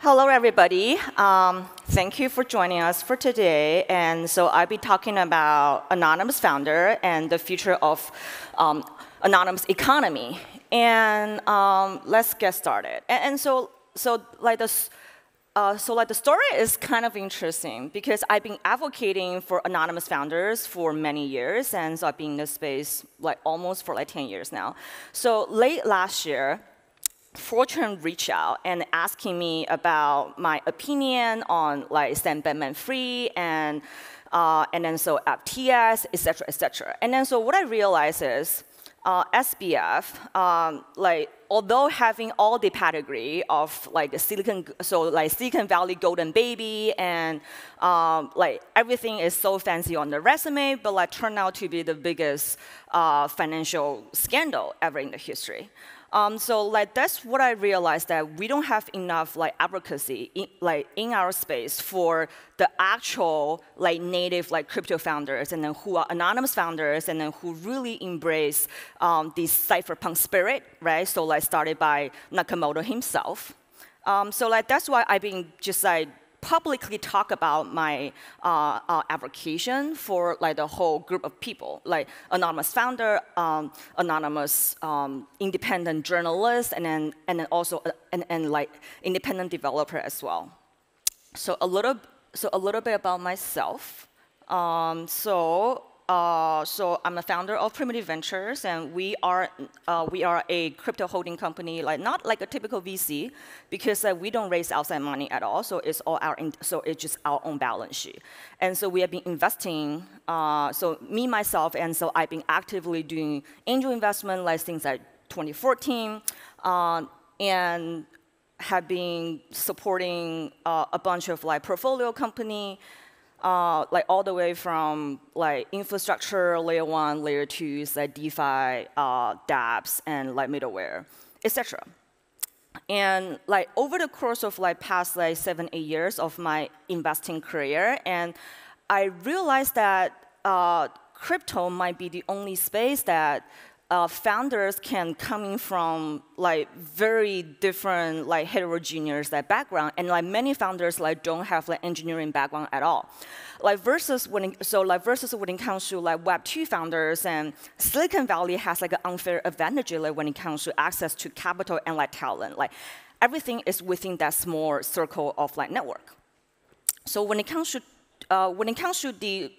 Hello, everybody. Thank you for joining us for today. And so I'll be talking about Anonymous founder and the future of anonymous economy. And let's get started. So the story is kind of interesting because I've been advocating for anonymous founders for many years, and so I've been in this space almost for 10 years now. So late last year, Fortune reached out and asking me about my opinion on Sam Bankman-Fried and then so FTS, et cetera, et cetera. And then so what I realized is SBF, although having all the pedigree of the Silicon Valley golden baby and everything is so fancy on the resume, but turned out to be the biggest financial scandal ever in the history. So that's what I realized, that we don't have enough advocacy in our space for the actual native crypto founders, and then who are anonymous founders, and then who really embrace this cypherpunk spirit, right? So started by Nakamoto himself. So that's why I've been just publicly talk about my advocation for the whole group of people, anonymous founder, anonymous independent journalist, and then also independent developer as well. So a little bit about myself. So I'm a founder of Primitive Ventures, and we are a crypto holding company, not like a typical VC, because we don't raise outside money at all. So it's all it's just our own balance sheet. And so we have been investing. So me myself, and so I've been actively doing angel investment since 2014, and have been supporting a bunch of portfolio company. All the way from infrastructure, layer 1, layer 2s, DeFi, dApps, and middleware, etc. And over the course of past 7, 8 years of my investing career, and I realized that crypto might be the only space that founders can coming from very different heterogeneous background, and many founders don't have engineering background at all. Versus when it comes to Web2 founders, and Silicon Valley has an unfair advantage when it comes to access to capital and talent. Everything is within that small circle of network. So when it comes to the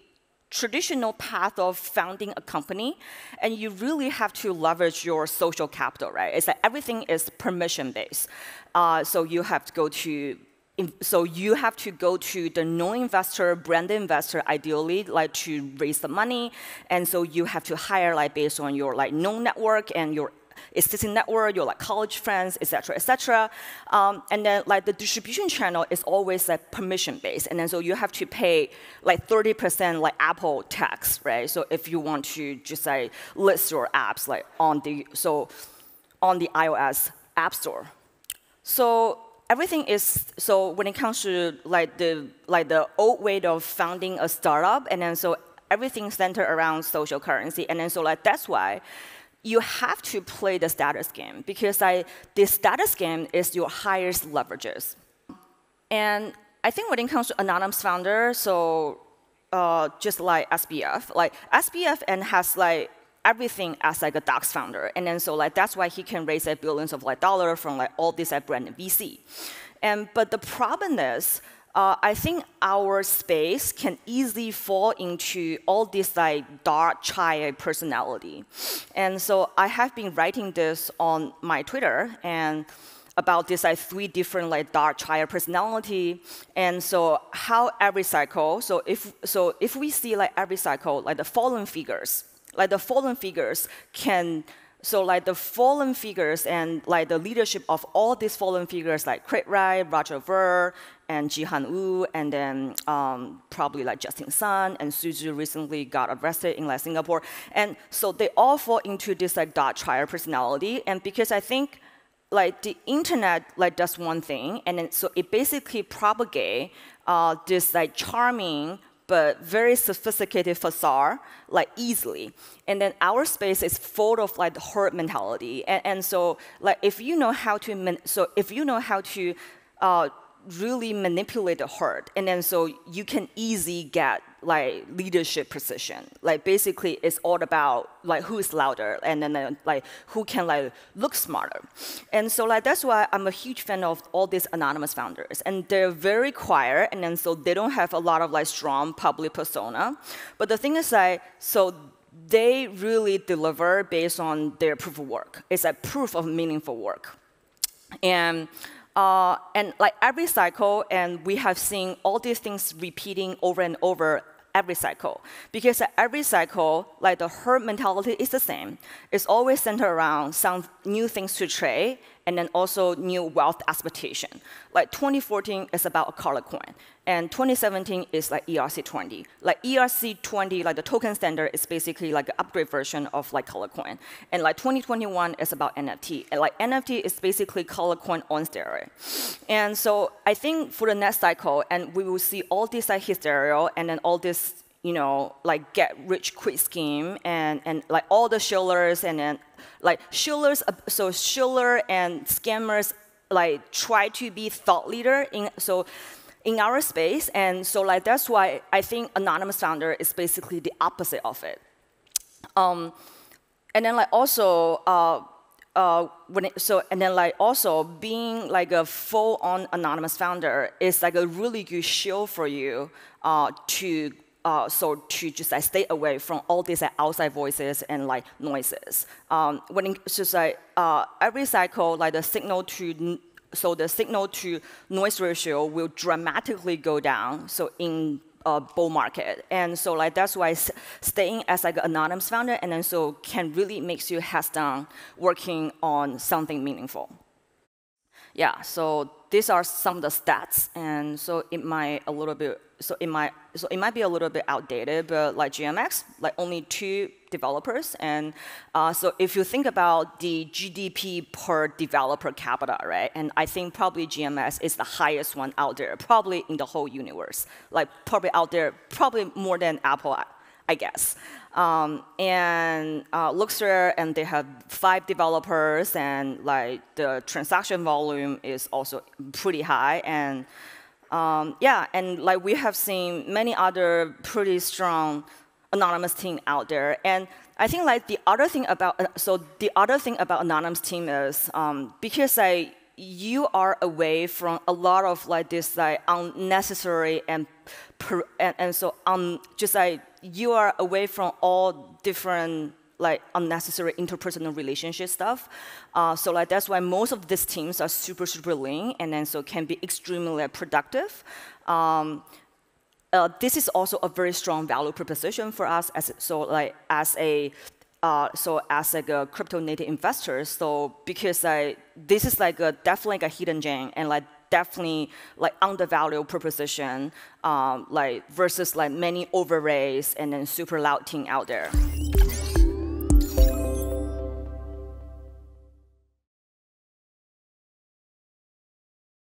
traditional path of founding a company, and you really have to leverage your social capital, right? It's everything is permission-based. So you have to go to the known investor, brand investor, ideally, to raise the money, and so you have to hire based on your known network and your existing network, your college friends, et cetera, and then the distribution channel is always permission-based, and then so you have to pay 30% Apple tax, right? So if you want to just list your apps on the iOS App Store, so everything is when it comes to the old way of founding a startup, and then so everything centered around social currency, and then so that's why you have to play the status game, because the status game is your highest leverages. And I think when it comes to anonymous founder, so just like SBF, SBF and has everything as a DAX founder, and then so that's why he can raise billions of dollars from all this brand VC. But the problem is, I think our space can easily fall into all this dark child personality. And so I have been writing this on my Twitter and about this 3 different dark child personality. And so how every cycle, so if we see every cycle, the fallen figures, can, so the fallen figures and the leadership of all these fallen figures Craig Wright, Roger Ver, and Jihan Wu, and then probably Justin Sun, and Suzu recently got arrested in Singapore. And so they all fall into this dark child personality. And because I think the internet does one thing, and then so it basically propagate this charming but very sophisticated facade, easily. And then our space is full of the herd mentality. And so if you know how to really manipulate the herd, and then so you can easily get like leadership position. Like basically, it's all about like who is louder, and then like who can like look smarter. And so like that's why I'm a huge fan of all these anonymous founders, and they're very quiet, and then so they don't have a lot of like strong public persona. But the thing is like so they really deliver based on their proof of work. It's a proof of meaningful work. And like every cycle, and we have seen all these things repeating over and over every cycle. Because at every cycle, like the herd mentality is the same. It's always centered around some new things to trade, and then also new wealth expectation. Like 2014 is about a color coin, and 2017 is like ERC20. Like ERC20, like the token standard, is basically like an upgrade version of like color coin. And like 2021 is about NFT. And like NFT is basically color coin on steroid. And so I think for the next cycle, and we will see all this like hysteria, and then all this, you know, like get rich quick scheme, and like all the shillers, and then like shillers, so shiller and scammers like try to be thought leader in our space, and so like that's why I think anonymous founder is basically the opposite of it. And then like also also being like a full-on anonymous founder is like a really good shield for you to just like stay away from all these like, outside voices and like noises. When it's just like every cycle, like the signal to noise ratio will dramatically go down. So in a bull market, and so like that's why staying as like an anonymous founder, and then so can really makes you heads down working on something meaningful. Yeah, so these are some of the stats, and so it might be a little bit outdated, but like GMX, like only 2 developers, and so if you think about the GDP per developer capita, right? And I think probably GMX is the highest one out there, probably in the whole universe, like probably out there, probably more than Apple, I guess. And Luxor, and they have 5 developers, and like the transaction volume is also pretty high, and yeah, and like we have seen many other pretty strong anonymous team out there. And I think like the other thing about anonymous team is because like you are away from a lot of like this like unnecessary and so just like you are away from all different like unnecessary interpersonal relationship stuff. So like that's why most of these teams are super, super lean, and then so can be extremely productive. This is also a very strong value proposition for us as a crypto native investor. So because like this is like definitely like a hidden gem, and like definitely like undervalued proposition, like versus like many overraised and then super loud team out there.